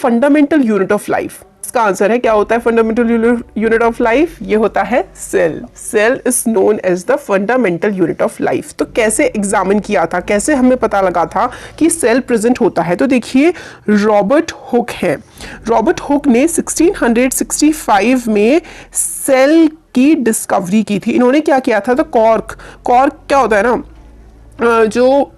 Fundamental unit of life? इसका answer है क्या होता है फंडामेंटल यूनिट ऑफ लाइफ? ये होता है cell. Cell is known as the fundamental unit of life. तो कैसे एग्जामिन किया था, कैसे हमें पता लगा था कि सेल प्रेजेंट होता है? तो देखिए रॉबर्ट हुक है, रॉबर्ट हुक ने 1665 में सेल की डिस्कवरी की थी। इन्होंने क्या किया था? तो कॉर्क क्या होता है ना, जो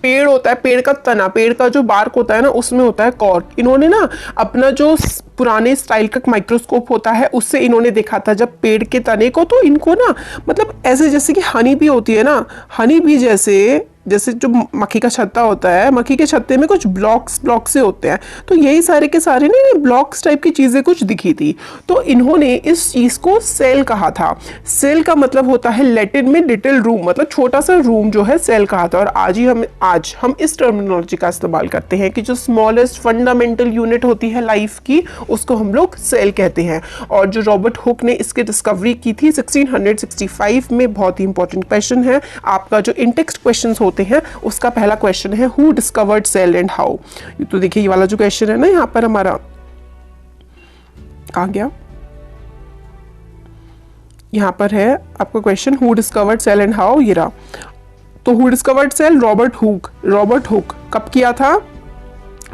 पेड़ होता है, पेड़ का तना, पेड़ का जो बार्क होता है ना, उसमें होता है कॉर्क। इन्होंने ना अपना जो पुराने स्टाइल का माइक्रोस्कोप होता है उससे इन्होंने देखा था जब पेड़ के तने को, तो इनको ना मतलब ऐसे जैसे कि हनी बी होती है ना, हनी बी जैसे जो मक्खी का छत्ता होता है, मक्खी के छत्ते में कुछ ब्लॉक से होते हैं, तो यही सारे के सारे ना ब्लॉक्स टाइप की चीज़ें कुछ दिखी थी। तो इन्होंने इस चीज़ को सेल कहा था। सेल का मतलब होता है लैटिन में लिटिल रूम, मतलब छोटा सा रूम जो है सेल कहा था। और आज हम इस टर्मिनोलॉजी का इस्तेमाल करते हैं कि जो स्मॉलेस्ट फंडामेंटल यूनिट होती है लाइफ की, उसको हम लोग सेल कहते हैं। और जो रॉबर्ट हुक ने इसकी डिस्कवरी की थी 1665 में, बहुत ही इंपॉर्टेंट क्वेश्चन है आपका जो इंटेक्स्ट क्वेश्चन होते हैं, उसका पहला क्वेश्चन है who discovered cell and how. तो देखिए ये वाला जो क्वेश्चन है ना, यहां पर हमारा कहां गया, यहां पर है आपका question who discovered cell and how, ये रहा। तो who discovered cell? Robert Hooke. Robert Hooke कब किया था?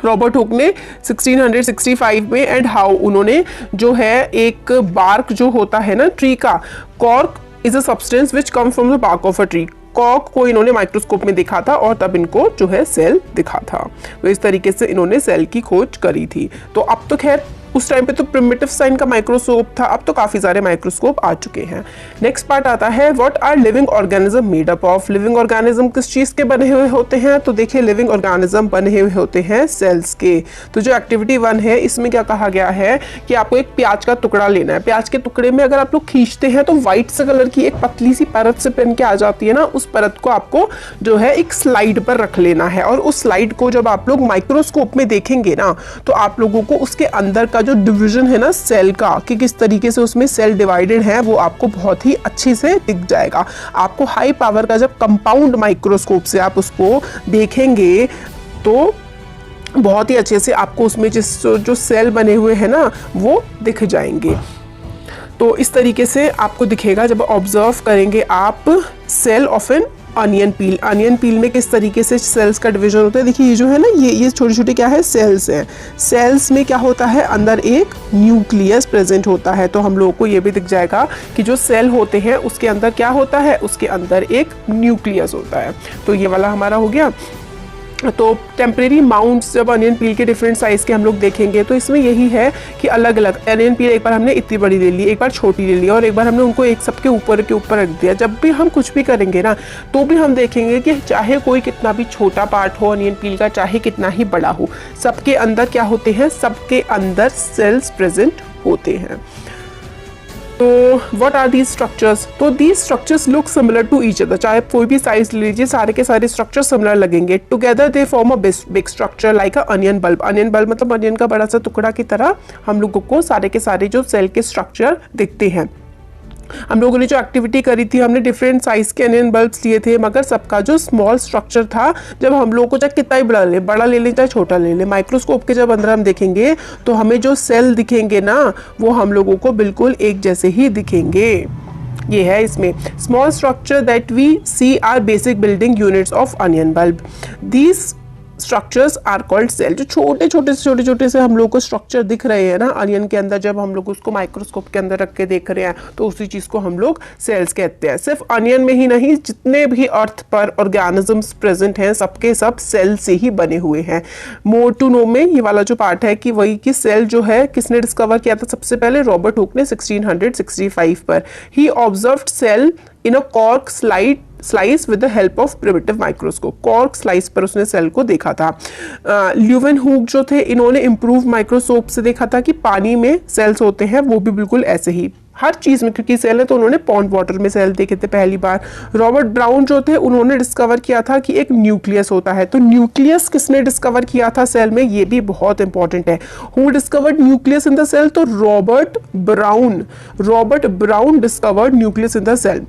रॉबर्ट हुक ने 1665 में। And how? उन्होंने जो है एक बार्क जो होता है ना ट्री का, cork is a substance which come from the bark of a tree, cork को इन्होंने माइक्रोस्कोप में देखा था और तब इनको जो है सेल दिखा था। तो इस तरीके से इन्होंने सेल की खोज करी थी। तो अब तो खैर उस टाइम पे तो प्रिमिटिव साइन का माइक्रोस्कोप था, अब तो काफी सारे माइक्रोस्कोप आ चुके हैं। नेक्स्ट पार्ट आता है what are living organism made up of? Living organism किस चीज के बने हुए होते हैं? तो देखिए लिविंग ऑर्गेनिज्म बने हुए होते हैं सेल्स के। तो जो एक्टिविटी 1 है इसमें क्या कहा गया है कि आपको एक प्याज का टुकड़ा लेना है। प्याज के टुकड़े में अगर आप लोग खींचते हैं तो व्हाइट से कलर की एक पतली सी परत से पेन के आ जाती है ना, उस परत को आपको जो है एक स्लाइड पर रख लेना है। और उस स्लाइड को जब आप लोग माइक्रोस्कोप में देखेंगे ना, तो आप लोगों को उसके अंदर का जो डिवीजन है ना सेल का, कि किस तरीके से उसमें सेल डिवाइडेड है, वो आपको बहुत ही अच्छे से दिख जाएगा। आपको हाई पावर का जब कंपाउंड माइक्रोस्कोप से आप उसको देखेंगे तो बहुत ही अच्छे से आपको उसमें जो सेल बने हुए हैं ना वो दिख जाएंगे। तो इस तरीके से आपको दिखेगा जब ऑब्जर्व करेंगे आप cell of an onion peel. Onion peel में किस तरीके से सेल्स का डिवीजन होता है। देखिए ये जो है ना, ये छोटे छोटे क्या है, सेल्स हैं। सेल्स में क्या होता है, अंदर एक न्यूक्लियस प्रेजेंट होता है। तो हम लोगों को ये भी दिख जाएगा कि जो सेल होते हैं उसके अंदर क्या होता है, उसके अंदर एक न्यूक्लियस होता है। तो ये वाला हमारा हो गया। तो टेम्परेरी माउंट्स जब अनियन पील के डिफरेंट साइज के हम लोग देखेंगे तो इसमें यही है कि अलग अलग अनियन पील एक बार हमने इतनी बड़ी ले ली, एक बार छोटी ले ली और एक बार हमने उनको एक सबके ऊपर के ऊपर रख दिया। जब भी हम कुछ भी करेंगे ना तो भी हम देखेंगे कि चाहे कोई कितना भी छोटा पार्ट हो अनियन पील का, चाहे कितना ही बड़ा हो, सबके अंदर क्या होते हैं, सबके अंदर सेल्स प्रेजेंट होते हैं। तो व्हाट आर दीज स्ट्रक्चर्स? तो these structures look similar to each other. चाहे कोई भी साइज ले लीजिए, सारे के सारे स्ट्रक्चर सिमिलर लगेंगे। Together they form a big structure like a onion bulb. Onion bulb मतलब अनियन का बड़ा सा टुकड़ा की तरह हम लोगों को सारे के सारे जो सेल के स्ट्रक्चर दिखते हैं। हम लोगों ने जो एक्टिविटी करी थी, हमने डिफरेंट साइज के अनियन बल्ब्स लिए थे, मगर सबका जो स्मॉल स्ट्रक्चर था, जब हम लोगों को चाहे कितना ही बड़ा ले लें चाहे छोटा ले लें, माइक्रोस्कोप के जब अंदर हम देखेंगे तो हमें जो सेल दिखेंगे ना वो हम लोगों को बिल्कुल एक जैसे ही दिखेंगे। ये है इसमें small structure that we see are basic building units of onion bulb. These structures are called cell. जो छोटे छोटे से हम लोग को स्ट्रक्चर दिख रहे हैं ना अनियन के अंदर, जब हम लोग उसको माइक्रोस्कोप के अंदर रख के देख रहे हैं तो उसी चीज को हम लोग सेल्स कहते हैं। सिर्फ अनियन में ही नहीं, जितने भी अर्थ पर ऑर्गेनिजम्स प्रेजेंट हैं सबके सब सेल से ही बने हुए हैं। मोर टू नो में ये वाला जो पार्ट है कि वही कि सेल जो है किसने डिस्कवर किया था सबसे पहले, रॉबर्ट हुक ने 1665 पर। He observed cell in a cork slice with the help of primitive microscope. Cork slice पर उसने सेल को देखा था। ल्यूवेनहुक जो थे इन्होंने इम्प्रूव माइक्रोस्कोप से देखा था कि पानी में सेल्स होते हैं, वो भी बिल्कुल ऐसे ही हर चीज में, क्योंकि सेल है तो उन्होंने पॉन्ड वाटर में सेल देखे थे पहली बार। रॉबर्ट ब्राउन जो थे उन्होंने डिस्कवर किया था कि एक न्यूक्लियस होता है। तो न्यूक्लियस किसने डिस्कवर किया था सेल में, ये भी बहुत इंपॉर्टेंट है। Who discovered nucleus in the cell? तो Robert Brown discovered nucleus in the cell.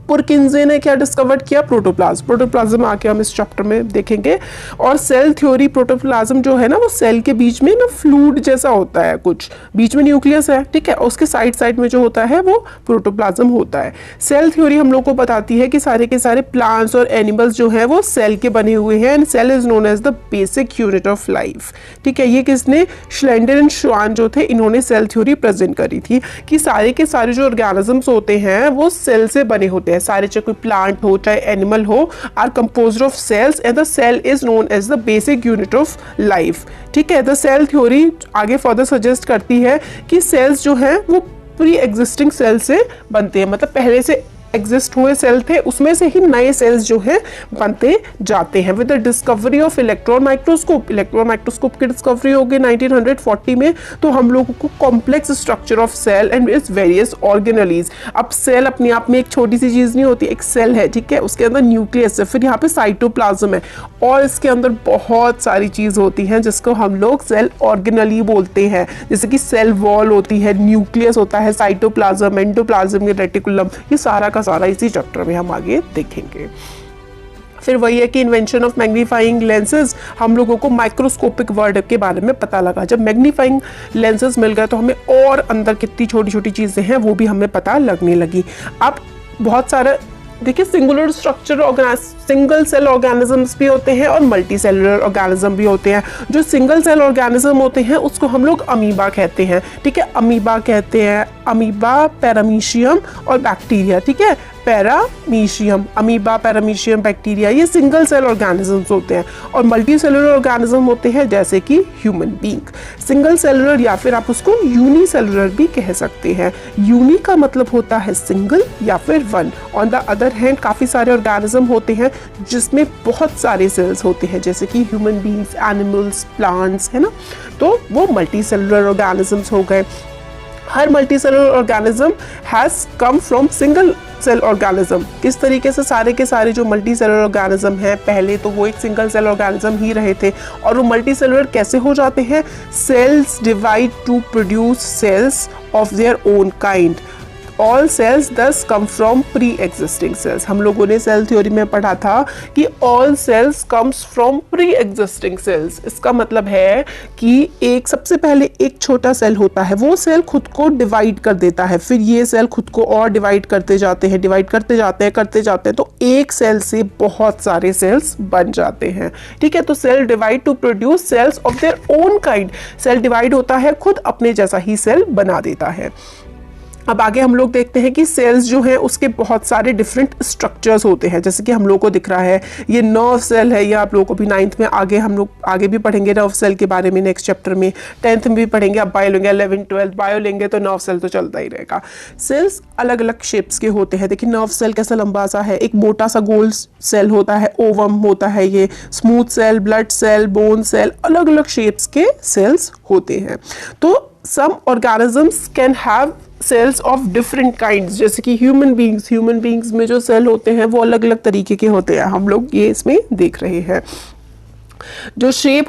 Purkinje ने क्या डिस्कवर किया? प्रोटोप्लाज्म। प्रोटोप्लाज्म आके हम इस चैप्टर में देखेंगे। और सेल थ्योरी, प्रोटोप्लाज्म जो है ना वो सेल के बीच में ना फ्लूइड जैसा होता है, कुछ बीच में न्यूक्लियस है, ठीक है, उसके साइड साइड में जो होता है वो प्रोटोप्लाज्म होता है। सेल थ्योरी हम लोग को बताती है कि सारे के सारे प्लांट्स और एनिमल्स जो हैं वो सेल के बने हुए हैं and cell is known as the basic unit of life, ठीक है। ये किसने? श्लेंडर एंड श्वान जो थे, इन्होंने सेल थ्योरी प्रेजेंट करी थी कि सारे के सारे जो ऑर्गेनिजम्स होते हैं वो सेल से बने होते हैं, सारे, चाहे कोई प्लांट हो चाहे एनिमल हो, are composed of cells and the cell is known as the basic unit of life, ठीक है। द सेल थ्योरी आगे फर्दर सजेस्ट करती है कि सेल्स जो हैं वो प्री एग्जिस्टिंग सेल से बनते हैं, मतलब पहले से एग्जिस्ट हुए सेल थे उसमें से ही नए सेल्स जो हैं बनते जाते हैं। With the discovery of electron microscope, electron microscope की डिस्कवरी हो गई 1940 में, तो हम लोगों को complex structure of cell and its various organelles. अब सेल अपने आप में एक छोटी सी चीज नहीं होती, एक सेल है, ठीक है, उसके अंदर न्यूक्लियस है, फिर यहाँ पे साइटोप्लाज्म है और इसके अंदर बहुत सारी चीज होती हैं जिसको हम लोग सेल ऑर्गेनली बोलते हैं, जैसे कि सेल वॉल होती है, न्यूक्लियस होता है, साइटोप्लाज्म, एंडोप्लाज्म, रेटिकुलम, ये सारा का सारा इसी चैप्टर में हम आगे देखेंगे। फिर वही है कि इन्वेंशन ऑफ मैग्नीफाइंग लेंसेज, हम लोगों को माइक्रोस्कोपिक वर्ड के बारे में पता लगा। जब मैग्नीफाइंग लेंसेज मिल गए तो हमें और अंदर कितनी छोटी छोटी चीजें हैं वो भी हमें पता लगने लगी। अब बहुत सारा देखिए, singular structure single cell organisms भी होते हैं और मल्टी सेलुलर ऑर्गेनिज्म भी होते हैं। जो सिंगल सेल ऑर्गेनिज्म होते हैं उसको हम लोग अमीबा कहते हैं, ठीक है, अमीबा कहते हैं, अमीबा, पैरामीशियम और बैक्टीरिया, ठीक है, पैरामीशियम, अमीबा, पैरामीशियम, बैक्टीरिया, ये सिंगल सेल ऑर्गेनिजम्स होते हैं। और मल्टी सेलुलर ऑर्गेनिज्म होते हैं जैसे कि ह्यूमन बीइंग। सिंगल सेलुलर या फिर आप उसको यूनिसेलुलर भी कह सकते हैं। यूनि का मतलब होता है सिंगल या फिर one. On the other hand काफ़ी सारे ऑर्गेनिज्म होते हैं जिसमें बहुत सारे सेल्स होते हैं, जैसे कि ह्यूमन बीइंग्स, एनिमल्स, प्लांट्स, है ना, तो वो मल्टी सेलुलर ऑर्गेनिजम्स हो गए। हर multicellular organism has come from single cell organism. किस तरीके से सारे के सारे जो मल्टी सेलुलर ऑर्गेनिज्म हैं पहले तो वो एक सिंगल सेल ऑर्गेनिज्म ही रहे थे, और वो मल्टी सेलुलर कैसे हो जाते हैं? Cells divide to produce cells of their own kind. All cells thus come from pre existing cells. हम लोगों ने सेल थ्योरी में पढ़ा था कि all cells comes from pre existing cells. इसका मतलब है कि एक सबसे पहले एक छोटा सेल होता है, वो सेल खुद को डिवाइड कर देता है, फिर ये सेल खुद को और डिवाइड करते जाते हैं, डिवाइड करते जाते हैं, तो एक सेल से बहुत सारे सेल्स बन जाते हैं, ठीक है। तो cell divide to produce cells of their own kind. Cell divide होता है, खुद अपने जैसा ही सेल बना देता है। अब आगे हम लोग देखते हैं कि सेल्स जो है उसके बहुत सारे डिफरेंट स्ट्रक्चर्स होते हैं, जैसे कि हम लोग को दिख रहा है ये नर्व सेल है, ये आप लोगों को भी 9th में आगे हम लोग आगे भी पढ़ेंगे नर्व सेल के बारे में, नेक्स्ट चैप्टर में 10th में भी पढ़ेंगे। अब बायो लेंगे, 11th 12th बायो लेंगे तो नर्व सेल तो चलता ही रहेगा। सेल्स अलग अलग शेप्स के होते हैं। देखिए नर्व सेल कैसा लंबा सा है, एक मोटा सा गोल सेल होता है, ओवम होता है, ये smooth cell, blood cell, bone cell, अलग अलग शेप्स के सेल्स होते हैं। तो some organisms can have cells of different kinds, जैसे कि ह्यूमन बींग्स में जो सेल होते हैं वो अलग अलग तरीके के होते हैं, हम लोग ये इसमें देख रहे हैं। जो शेप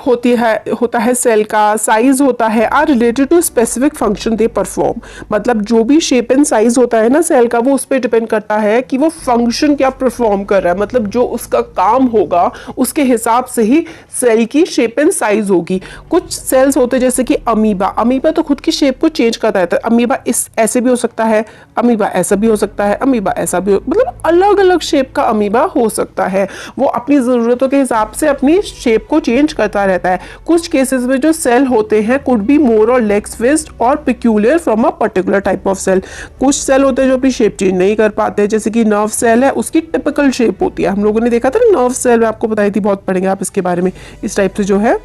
होता है सेल का, साइज होता है, are related to specific function they perform. मतलब जो भी शेप एंड साइज होता है ना सेल का, वो उस पर डिपेंड करता है कि वो फंक्शन क्या परफॉर्म कर रहा है, मतलब जो उसका काम होगा उसके हिसाब से ही सेल की शेप एंड साइज होगी। कुछ सेल्स होते हैं जैसे कि अमीबा तो खुद की शेप को चेंज करता है, तो अमीबा ऐसे भी हो सकता है, अमीबा ऐसा भी हो सकता है, अमीबा ऐसा भी मतलब अलग अलग शेप का अमीबा हो सकता है। वो अपनी ज़रूरतों के हिसाब से अपनी शेप को चेंज करता रहता है। कुछ केसेस में जो सेल होते हैं could be more or less fixed और peculiar from a particular type of cell. कुछ सेल होते हैं जो अपनी शेप चेंज नहीं कर पाते, जैसे कि नर्व सेल है, उसकी टिपिकल शेप होती है। हम लोगों ने देखा था ना नर्व सेल, मैं आपको बताई थी, बहुत पढ़ेंगे आप इसके बारे में। इस टाइप से जो है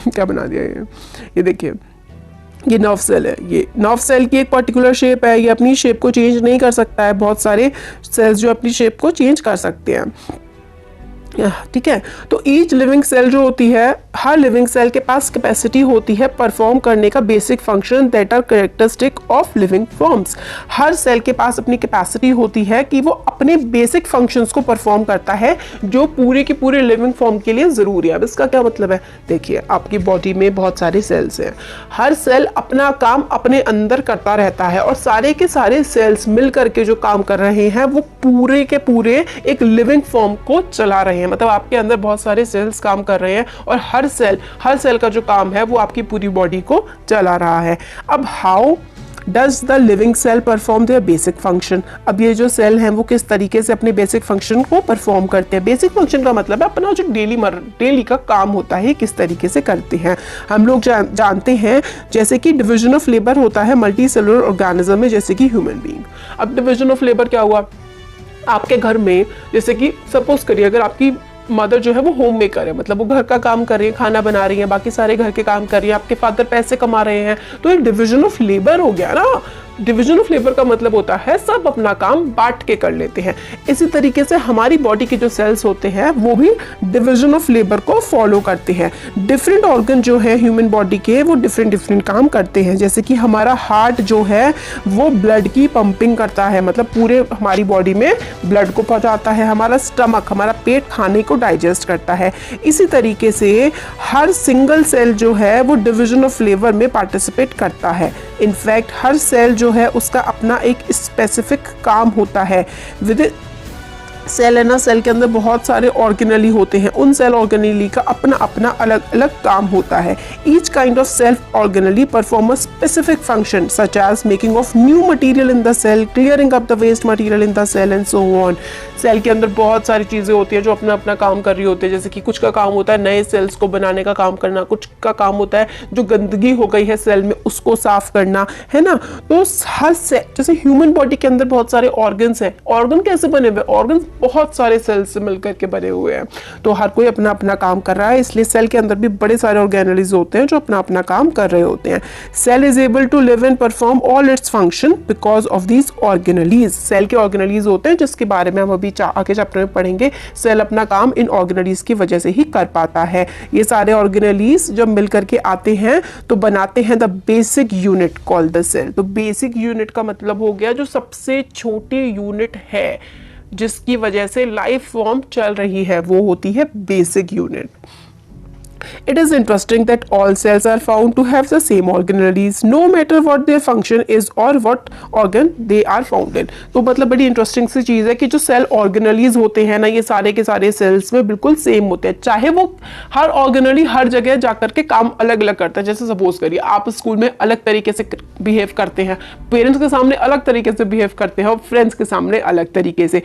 क्या बना दिया ये देखिए, ये नर्व सेल है, ये नर्व सेल की एक पर्टिकुलर शेप है, ये अपनी शेप को चेंज नहीं कर सकता है। बहुत सारे सेल्स जो अपनी शेप को चेंज कर सकते हैं। ठीक है। तो ईच लिविंग सेल जो होती है, हर लिविंग सेल के पास कैपेसिटी होती है परफॉर्म करने का basic function that are characteristic of living forms. हर सेल के पास अपनी कैपेसिटी होती है कि वो अपने बेसिक फंक्शंस को परफॉर्म करता है जो पूरे के पूरे लिविंग फॉर्म के लिए ज़रूरी है। अब इसका क्या मतलब है, देखिए आपकी बॉडी में बहुत सारे सेल्स हैं, हर सेल अपना काम अपने अंदर करता रहता है और सारे के सारे सेल्स मिल करके जो काम कर रहे हैं वो पूरे के पूरे एक लिविंग फॉर्म को चला रहे हैं। मतलब आपके अंदर बहुत सारे सेल्स काम कर रहे हैं और हर सेल का जो काम है वो आपकी पूरी बॉडी को चला रहा है। अब how does the living cell perform their basic function. अब ये जो सेल हैं वो किस तरीके से अपने बेसिक फंक्शन को परफॉर्म करते हैं। बेसिक फंक्शन का मतलब है अपना जो डेली का काम होता है किस तरीके से करते हैं। हम लोग जानते हैं जैसे कि डिवीजन ऑफ लेबर होता है मल्टी सेलुलर ऑर्गेनिज्म में, जैसे कि ह्यूमन बीइंग। अब डिवीजन ऑफ लेबर क्या हुआ, आपके घर में जैसे कि सपोज करिए अगर आपकी मदर जो है वो होम मेकर है, मतलब वो घर का काम कर रही है, खाना बना रही है, बाकी सारे घर के काम कर रही है, आपके फादर पैसे कमा रहे हैं, तो एक डिवीजन ऑफ लेबर हो गया ना। डिवीजन ऑफ लेबर का मतलब होता है सब अपना काम बांट के कर लेते हैं। इसी तरीके से हमारी बॉडी के जो सेल्स होते हैं वो भी डिवीजन ऑफ लेबर को फॉलो करते हैं। डिफरेंट ऑर्गन जो है ह्यूमन बॉडी के वो डिफरेंट काम करते हैं। जैसे कि हमारा हार्ट जो है वो ब्लड की पंपिंग करता है, मतलब पूरे हमारी बॉडी में ब्लड को पहुंचाता है। हमारा स्टमक, हमारा पेट खाने को डाइजेस्ट करता है। इसी तरीके से हर सिंगल सेल जो है वो डिवीजन ऑफ लेबर में पार्टिसिपेट करता है। इनफैक्ट हर सेल जो है उसका अपना एक स्पेसिफिक काम होता है। विद सेल है ना, सेल के अंदर बहुत सारे ऑर्गेनेली होते हैं, उन सेल ऑर्गेनेली का अपना अपना अलग अलग काम होता है। Each kind of self organelle perform a specific function such as making of new material in the cell, clearing up the waste material in the cell and so on. Cell के अंदर बहुत सारी चीज़ें होती हैं जो अपना अपना काम कर रही होती है। जैसे कि कुछ का काम होता है नए सेल्स को बनाने का काम करना, कुछ का काम होता है जो गंदगी हो गई है सेल में उसको साफ करना, है ना। तो हर सेल, जैसे ह्यूमन बॉडी के अंदर बहुत सारे ऑर्गन्स हैं। ऑर्गन कैसे बने हुए, ऑर्गन बहुत सारे सेल्स से मिलकर के बने हुए हैं, तो हर कोई अपना अपना काम कर रहा है। इसलिए सेल के अंदर भी बड़े सारे ऑर्गेनेलीज होते हैं जो अपना अपना काम कर रहे होते हैं। Cell is able to live and perform all its function because of these organelles. Cell के ऑर्गेनेलीज होते हैं जिसके बारे में हम अभी आगे चैप्टर में पढ़ेंगे। सेल अपना काम इन ऑर्गेनेलीज की वजह से ही कर पाता है। ये सारे ऑर्गेनेलीज जब मिलकर के आते हैं तो बनाते हैं the basic unit called the cell. तो बेसिक यूनिट का मतलब हो गया जो सबसे छोटी यूनिट है जिसकी वजह से लाइफ फॉर्म चल रही है, वो होती है basic unit. It is interesting that all cells are found to have the same organelles, no matter what their function is or what organ they are found in. तो मतलब बड़ी इंटरेस्टिंग सी चीज़ है कि जो सेल ऑर्गेनेलीज होते हैं ना, ये सारे के सारे सेल्स में बिल्कुल सेम होते हैं, चाहे वो हर ऑर्गेनली हर जगह जाकर के काम अलग अलग करता है। जैसे सपोज करिए आप स्कूल में अलग तरीके से बिहेव करते हैं, पेरेंट्स के सामने अलग तरीके से बिहेव करते हैं और फ्रेंड्स के सामने अलग तरीके से,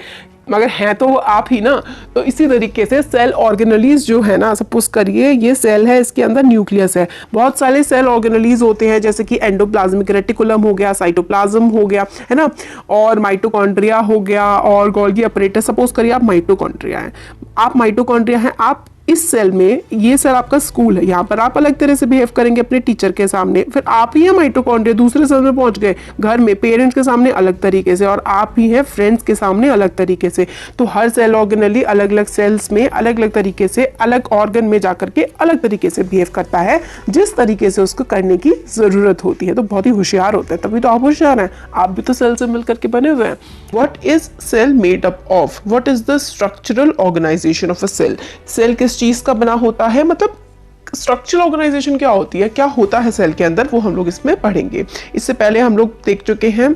मगर हैं तो वो आप ही ना। तो इसी तरीके से सेल ऑर्गेनेलीज जो है ना, सपोज करिए ये सेल है, इसके अंदर न्यूक्लियस है, बहुत सारे सेल ऑर्गेनेलीज होते हैं जैसे कि एंडोप्लाज्मिक रेटिकुलम हो गया, साइटोप्लाज्म हो गया, है ना, और माइटोकॉन्ड्रिया हो गया और गोल्गी अपरेटस। सपोज करिए आप माइटोकॉन्ड्रिया हैं, आप माइटोकॉन्ड्रिया हैं, आप इस सेल में, ये सेल आपका स्कूल है, यहाँ पर आप अलग तरह से बिहेव करेंगे अपने टीचर के सामने, फिर आप ही हैं माइटोकॉन्ड्रिया दूसरे सेल में पहुंच गए, घर में पेरेंट्स के सामने अलग तरीके से, और आप ही हैं फ्रेंड्स के सामने अलग तरीके से। तो हर सेल ऑर्गेनली अलग अलग सेल्स में अलग अलग तरीके से, अलग ऑर्गन में जाकर के अलग तरीके से बिहेव करता है जिस तरीके से उसको करने की जरूरत होती है। तो बहुत ही होशियार होता है, तभी तो आप होशियार हैं, आप भी तो सेल से मिल करके बने हुए हैं। What is cell made up of? What is the structural organization of a cell? Cell किस चीज का बना होता है, मतलब स्ट्रक्चरल ऑर्गेनाइजेशन क्या होती है, क्या होता है सेल के अंदर, वो हम लोग इसमें पढ़ेंगे। इससे पहले हम लोग देख चुके हैं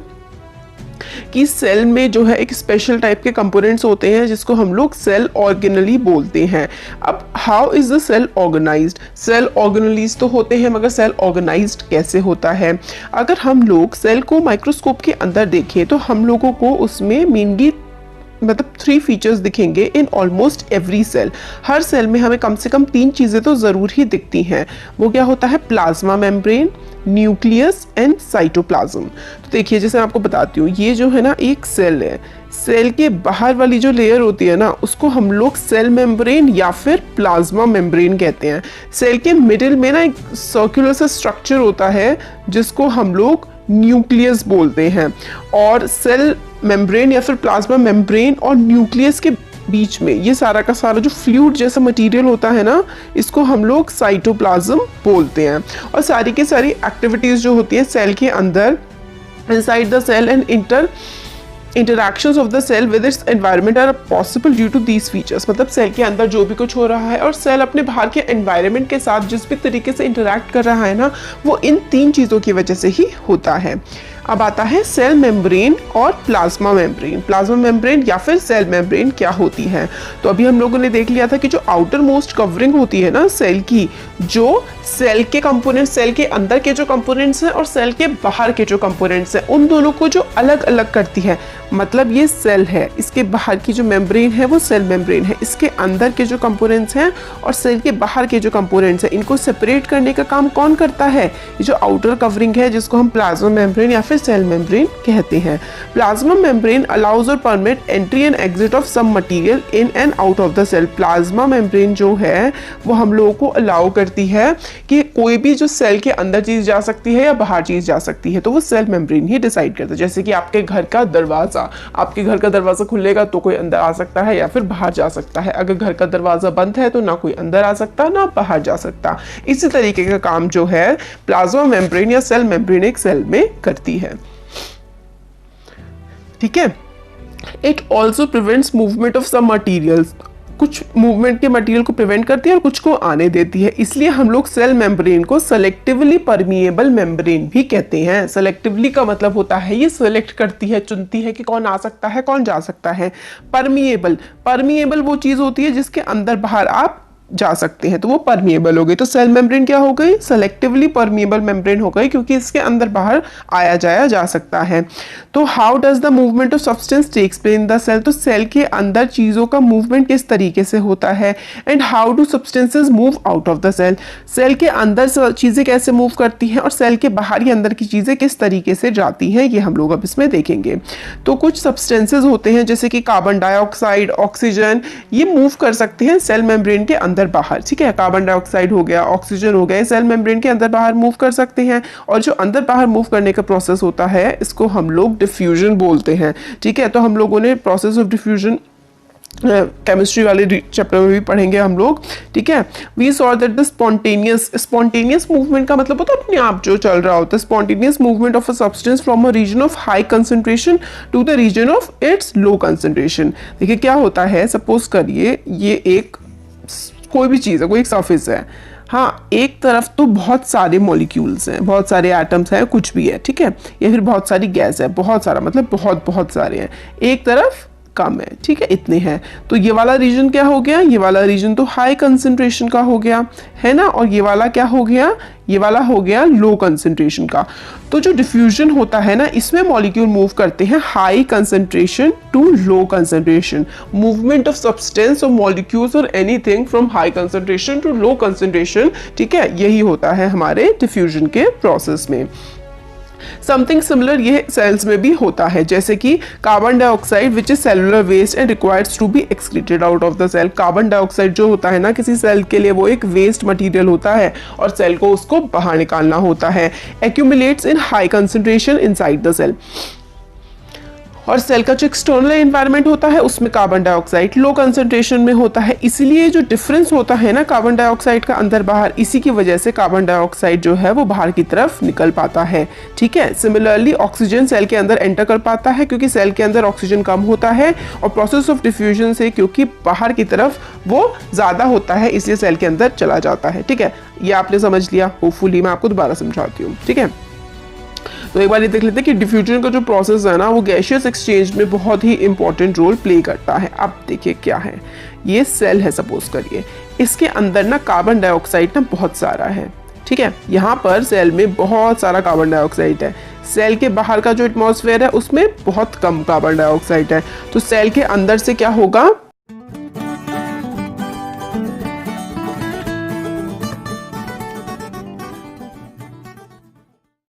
कि सेल में जो है एक स्पेशल टाइप के कंपोनेंट्स होते हैं जिसको हम लोग सेल ऑर्गेनली बोलते हैं। अब how is the cell organized? Cell organelles तो होते हैं, मगर सेल ऑर्गेनाइज्ड कैसे होता है? अगर हम लोग सेल को माइक्रोस्कोप के अंदर देखें तो हम लोगों को उसमें मेनली मतलब 3 फीचर्स दिखेंगे इन ऑलमोस्ट एवरी सेल। हर सेल में हमें कम से कम 3 चीज़ें तो ज़रूर ही दिखती हैं। वो क्या होता है? Plasma membrane, nucleus and cytoplasm. तो देखिए, जैसे मैं आपको बताती हूँ, ये जो है ना एक सेल है, सेल के बाहर वाली जो लेयर होती है ना उसको हम लोग सेल मेम्ब्रेन या फिर प्लाज्मा मेम्ब्रेन कहते हैं। सेल के मिडिल में ना एक सर्कुलर सा स्ट्रक्चर होता है जिसको हम लोग न्यूक्लियस बोलते हैं, और सेल मेम्ब्रेन या फिर प्लाज्मा मेम्ब्रेन और न्यूक्लियस के बीच में ये सारा का सारा जो फ्लूइड जैसा मटेरियल होता है ना, इसको हम लोग साइटोप्लाज्म बोलते हैं। और सारी की सारी एक्टिविटीज़ जो होती है सेल के अंदर, inside the cell and interactions of the cell with its environment are possible due to these features। मतलब सेल के अंदर जो भी कुछ हो रहा है और सेल अपने बाहर के एनवायरनमेंट के साथ जिस भी तरीके से इंटरेक्ट कर रहा है ना, वो इन 3 चीज़ों की वजह से ही होता है। अब आता है सेल मेम्ब्रेन और प्लाज्मा मेम्ब्रेन। प्लाज्मा मेम्ब्रेन या फिर सेल मेम्ब्रेन क्या होती है? तो अभी हम लोगों ने देख लिया था कि जो आउटर मोस्ट कवरिंग होती है ना सेल की, जो सेल के कंपोनेंट्स, सेल के अंदर के जो कंपोनेंट्स हैं और सेल के बाहर के जो कंपोनेंट्स हैं, उन दोनों को जो अलग अलग करती है, मतलब ये सेल है, इसके बाहर की जो मेम्ब्रेन है वो सेल मेम्ब्रेन है, इसके अंदर के जो कंपोनेंट्स हैं और सेल के बाहर के जो कंपोनेंट्स हैं, इनको सेपरेट करने का काम कौन करता है? ये जो आउटर कवरिंग है, जिसको हम प्लाज्मा मेम्ब्रेन या फिर सेल मेम्ब्रेन कहते हैं। Plasma membrane allows or permit entry and exit of some material in and out of the cell. Plasma membrane जो है वो हम लोगों को अलाउ करती है कि कोई भी जो सेल के अंदर चीज जा सकती है या बाहर चीज जा सकती है, तो वो सेल मेम्ब्रेन ही डिसाइड करता है। जैसे कि आपके घर का दरवाजा, आपके घर का दरवाजा खुलेगा तो कोई अंदर आ सकता है या फिर बाहर जा सकता है। अगर घर का दरवाजा बंद है तो ना कोई अंदर आ सकता ना बाहर जा सकता। इसी तरीके का काम जो है प्लाज्मा मेम्ब्रेन या सेल मेम्ब्रेन एक सेल में करती है। ठीक है। It also prevents movement of some materials. कुछ मूवमेंट के मटेरियल को प्रिवेंट करती है और कुछ को आने देती है। इसलिए हम लोग सेल मेम्ब्रेन को सेलेक्टिवली परमिएबल मेम्ब्रेन भी कहते हैं। सेलेक्टिवली का मतलब होता है ये सेलेक्ट करती है, चुनती है कि कौन आ सकता है, कौन जा सकता है। परमिएबल, परमिएबल वो चीज होती है जिसके अंदर बाहर आप जा सकते हैं, तो वो परमिएबल हो गई। तो सेल मेम्ब्रेन क्या हो गई? सेलेक्टिवली परमिएबल मेम्ब्रेन हो गई, क्योंकि इसके अंदर बाहर आया जाया जा सकता है। तो how does the movement of substance takes place in the cell? तो सेल के अंदर चीजों का मूवमेंट किस तरीके से होता है। And how do substances move out of the cell? Cell के अंदर चीजें कैसे मूव करती हैं और सेल के बाहर ही अंदर की चीजें किस तरीके से जाती हैं, ये हम लोग अब इसमें देखेंगे। तो कुछ सब्सटेंसेस होते हैं जैसे कि कार्बन डाइऑक्साइड, ऑक्सीजन, ये मूव कर सकते हैं सेल मेम्ब्रेन के अंदर बाहर। ठीक है, कार्बन डाइऑक्साइड हो गया, ऑक्सीजन हो गया, सेल मेम्ब्रेन के अंदर बाहर मूव कर सकते हैं। और जो अंदर बाहर मूव करने का प्रोसेस होता है, इसको हम लोग डिफ्यूजन बोलते हैं। ठीक है, तो हम लोगों ने प्रोसेस ऑफ डिफ्यूजन केमिस्ट्री वाले चैप्टर में भी पढ़ेंगे हम लोग। ठीक है, we saw that the spontaneous movement का मतलब होता है अपने आप जो चल रहा होता है। Spontaneous movement of a substance from a region of high concentration to the region of its low concentration. देखिए क्या होता है, सपोज करिए ये एक कोई भी चीज़ है, कोई एक सरफेस है, हाँ, एक तरफ तो बहुत सारे मॉलिक्यूल्स हैं, बहुत सारे एटम्स हैं, कुछ भी है, ठीक है, या फिर बहुत सारी गैस है, बहुत सारा मतलब बहुत बहुत सारे हैं, एक तरफ कम है, ठीक है, इतने हैं। तो ये वाला रीजन क्या हो गया? ये वाला रीजन तो हाई कंसंट्रेशन का हो गया, है ना, और ये वाला क्या हो गया? ये वाला हो गया लो कंसंट्रेशन का। तो जो डिफ्यूजन होता है ना, इसमें मॉलिक्यूल मूव करते हैं high concentration to low concentration. Movement of substance और मॉलिक्यूल्स और anything from high concentration to low concentration, ठीक है, यही होता है हमारे डिफ्यूजन के प्रोसेस में। समथिंग सिमिलर ये सेल्स में भी होता है, जैसे कि carbon dioxide which is cellular waste and requires to be excreted out of the cell. Carbon dioxide जो होता है ना किसी सेल के लिए, वो एक वेस्ट मटेरियल होता है और सेल को उसको बाहर निकालना होता है। Accumulates in high concentration inside the cell. और सेल का जो एक्सटर्नल एनवायरनमेंट होता है उसमें कार्बन डाइऑक्साइड लो कंसंट्रेशन में होता है। इसलिए जो डिफरेंस होता है ना कार्बन डाइऑक्साइड का अंदर बाहर, इसी की वजह से कार्बन डाइऑक्साइड जो है वो बाहर की तरफ निकल पाता है। ठीक है, सिमिलरली ऑक्सीजन सेल के अंदर एंटर कर पाता है क्योंकि सेल के अंदर ऑक्सीजन कम होता है, और प्रोसेस ऑफ डिफ्यूजन से क्योंकि बाहर की तरफ वो ज्यादा होता है इसलिए सेल के अंदर चला जाता है। ठीक है, ये आपने समझ लिया, होपफुली मैं आपको दोबारा समझाती हूँ। ठीक है, तो एक बार ये देख लेते हैं कि डिफ्यूजन का जो प्रोसेस है ना वो गैसियस एक्सचेंज में बहुत ही इंपॉर्टेंट रोल प्ले करता है। अब देखिए क्या है, ये सेल है सपोज करिए, इसके अंदर ना कार्बन डाइऑक्साइड ना बहुत सारा है। ठीक है, यहाँ पर सेल में बहुत सारा कार्बन डाइऑक्साइड है। सेल के बाहर का जो एटमॉस्फेयर है उसमें बहुत कम कार्बन डाइऑक्साइड है। तो सेल के अंदर से क्या होगा,